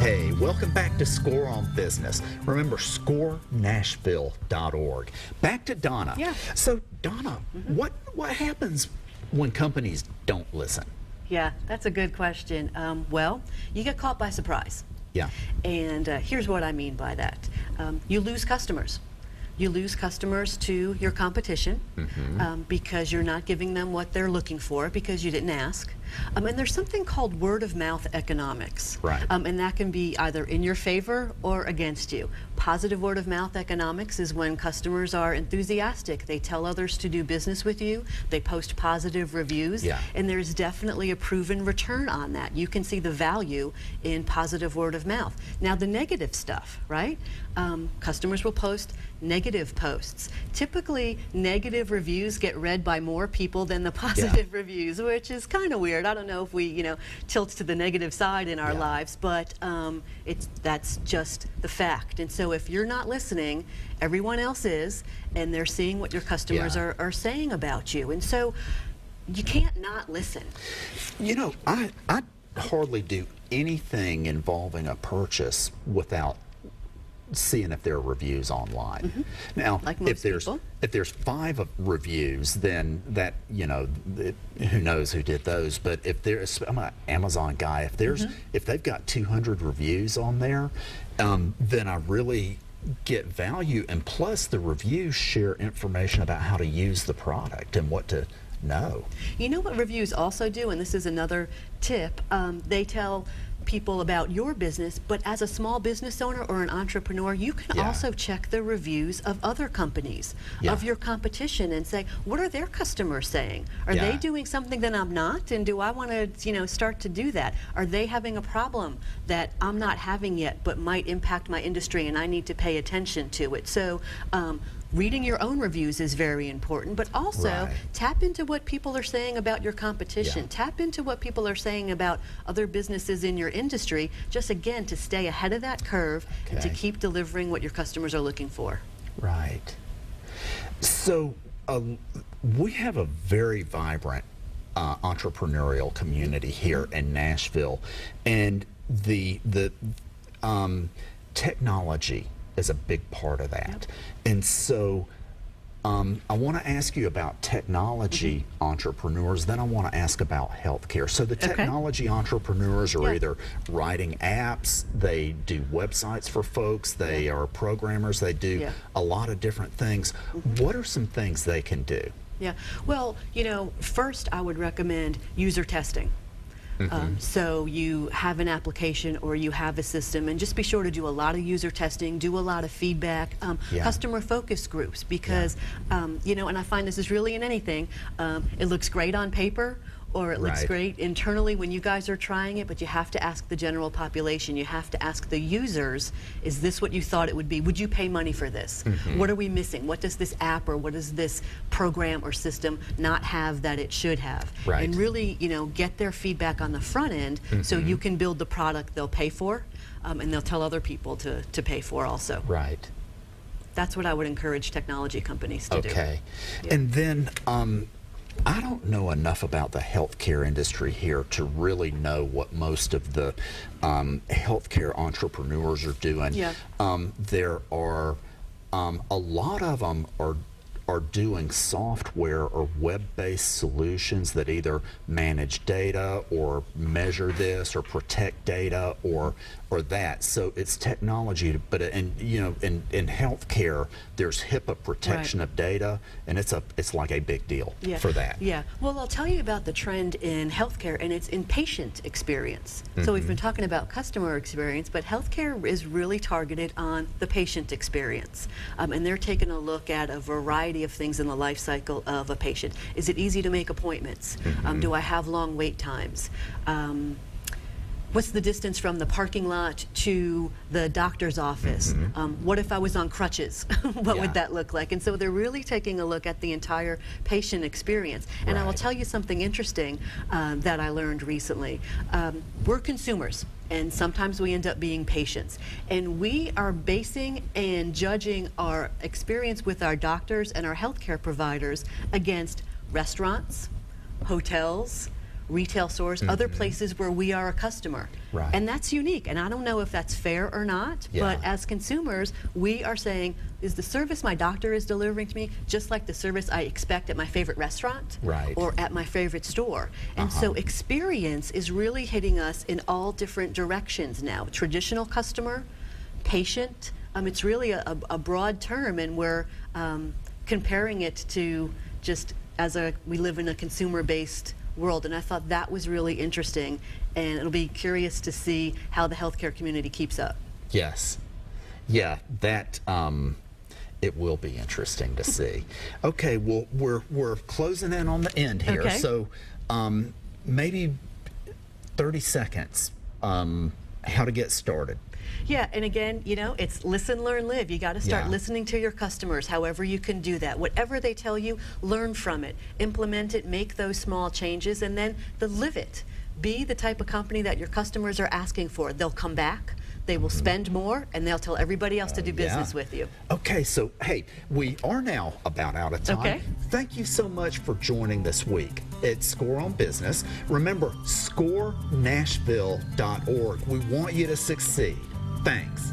Hey, welcome back to Score on Business. Remember, scorenashville.org. Back to Donna. Yeah. So, Donna, what happens when companies don't listen? Yeah, that's a good question. Well, you get caught by surprise. Yeah. And here's what I mean by that. You lose customers. You lose customers to your competition because you're not giving them what they're looking for because you didn't ask. And there's something called word of mouth economics. Right. And that can be either in your favor or against you. Positive word of mouth economics is when customers are enthusiastic. They tell others to do business with you. They post positive reviews. Yeah. And there's definitely a proven return on that. You can see the value in positive word of mouth. Now the negative stuff, right? Customers will post negative posts. Typically, negative reviews get read by more people than the positive reviews, which is kind of weird. I don't know if we, tilt to the negative side in our lives, but that's just the fact. And so if you're not listening, everyone else is, and they're seeing what your customers are saying about you. And so you can't not listen. I hardly do anything involving a purchase without seeing if there are reviews online. Now, Like most if there's 5 reviews, then that who knows who did those. But if there's, I'm an Amazon guy. If they've got 200 reviews on there, then I really get value. And plus, the reviews share information about how to use the product and what to know. You know what reviews also do, and this is another tip, they tell people about your business, but as a small business owner or an entrepreneur, you can also check the reviews of other companies, of your competition, and say, what are their customers saying? Are they doing something that I'm not? And do I want to, start to do that? Are they having a problem that I'm not having yet, but might impact my industry, and I need to pay attention to it? So, reading your own reviews is very important, but also tap into what people are saying about your competition. Tap into what people are saying about other businesses in your industry, just again to stay ahead of that curve and to keep delivering what your customers are looking for. Right. So we have a very vibrant entrepreneurial community here in Nashville, and the technology is a big part of that. And so I want to ask you about technology entrepreneurs, then I want to ask about healthcare. So the technology entrepreneurs are either writing apps, they do websites for folks, they are programmers, they do a lot of different things. What are some things they can do? Yeah, well, first I would recommend user testing. So you have an application or you have a system, and just be sure to do a lot of user testing, do a lot of feedback, customer focus groups, because, and I find this is really in anything, it looks great on paper, or it looks great internally when you guys are trying it, but you have to ask the general population. You have to ask the users, is this what you thought it would be? Would you pay money for this? What are we missing? What does this app or what does this program or system not have that it should have? And really, get their feedback on the front end so you can build the product they'll pay for, and they'll tell other people to pay for also. That's what I would encourage technology companies to do. And then, I don't know enough about the healthcare industry here to really know what most of the healthcare entrepreneurs are doing. There are a lot of them are doing software or web-based solutions that either manage data or measure this or protect data or that. So it's technology, but in healthcare, there's HIPAA protection of data, and it's like a big deal for that. Well, I'll tell you about the trend in healthcare, and it's in patient experience. So we've been talking about customer experience, but healthcare is really targeted on the patient experience, and they're taking a look at a variety of things in the life cycle of a patient. Is it easy to make appointments? Do I have long wait times? What's the distance from the parking lot to the doctor's office? What if I was on crutches? What would that look like? And so they're really taking a look at the entire patient experience. And I will tell you something interesting that I learned recently. We're consumers, and sometimes we end up being patients. And we are basing and judging our experience with our doctors and our healthcare providers against restaurants, hotels, retail stores, other places where we are a customer. Right. And that's unique. And I don't know if that's fair or not, but as consumers, we are saying, is the service my doctor is delivering to me just like the service I expect at my favorite restaurant or at my favorite store? And so experience is really hitting us in all different directions now. Traditional customer, patient, it's really a broad term, and we're comparing it to just we live in a consumer-based world, and I thought that was really interesting, and it'll be curious to see how the healthcare community keeps up. Yes. Yeah, that it will be interesting to see. Okay, well, we're closing in on the end here, so maybe 30 seconds, how to get started. Yeah, and again, you know, it's listen, learn, live. You got to start listening to your customers, however you can do that. Whatever they tell you, learn from it, implement it, make those small changes, and then live it. Be the type of company that your customers are asking for. They'll come back, they will spend more, and they'll tell everybody else to do business with you. Okay, so hey, we are now about out of time. Thank you so much for joining this week at Score on Business. Remember, scorenashville.org. We want you to succeed. Thanks.